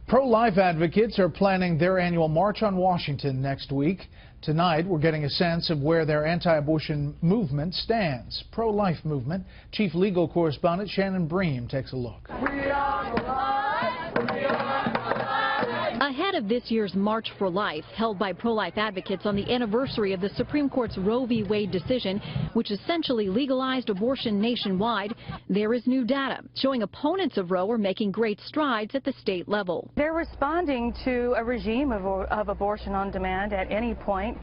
Pro-life advocates are planning their annual March on Washington next week. Tonight, we're getting a sense of where their anti-abortion movement stands. Pro-life movement. Chief legal correspondent Shannon Bream takes a look. Ahead of this year's March for Life, held by pro-life advocates on the anniversary of the Supreme Court's Roe v. Wade decision, which essentially legalized abortion nationwide, there is new data showing opponents of Roe are making great strides at the state level. They're responding to a regime of abortion on demand at any point.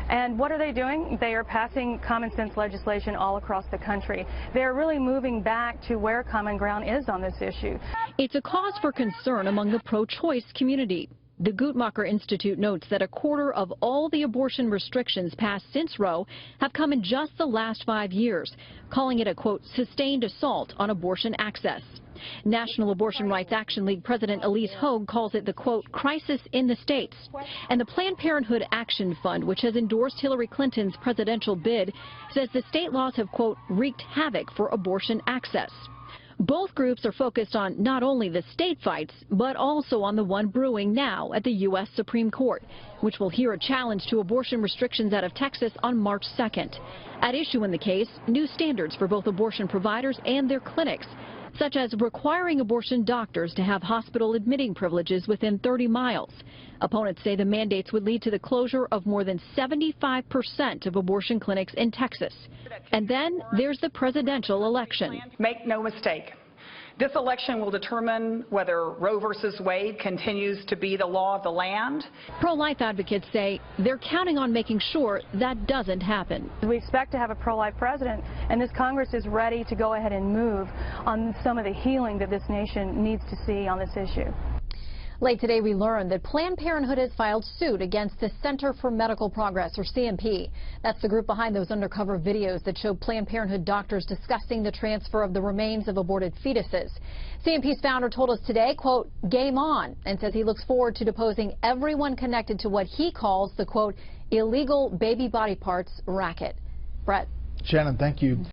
And what are they doing? They are passing common sense legislation all across the country. They're really moving back to where common ground is on this issue. It's a cause for concern among the pro-choice community. The Guttmacher Institute notes that a quarter of all the abortion restrictions passed since Roe have come in just the last 5 years, calling it a, quote, sustained assault on abortion access. National Abortion Rights Action League President Elise Hogue calls it the, quote, crisis in the states. And the Planned Parenthood Action Fund, which has endorsed Hillary Clinton's presidential bid, says the state laws have, quote, wreaked havoc for abortion access. Both groups are focused on not only the state fights, but also on the one brewing now at the U.S. Supreme Court, which will hear a challenge to abortion restrictions out of Texas on March 2nd. At issue in the case, new standards for both abortion providers and their clinics, such as requiring abortion doctors to have hospital admitting privileges within 30 miles. Opponents say the mandates would lead to the closure of more than 75% of abortion clinics in Texas. And then there's the presidential election. Make no mistake, this election will determine whether Roe versus Wade continues to be the law of the land. Pro-life advocates say they're counting on making sure that doesn't happen. We expect to have a pro-life president, and this Congress is ready to go ahead and move on some of the healing that this nation needs to see on this issue. Late today, we learned that Planned Parenthood has filed suit against the Center for Medical Progress, or CMP. That's the group behind those undercover videos that show Planned Parenthood doctors discussing the transfer of the remains of aborted fetuses. CMP's founder told us today, quote, game on, and says he looks forward to deposing everyone connected to what he calls the, quote, illegal baby body parts racket. Brett. Shannon, thank you.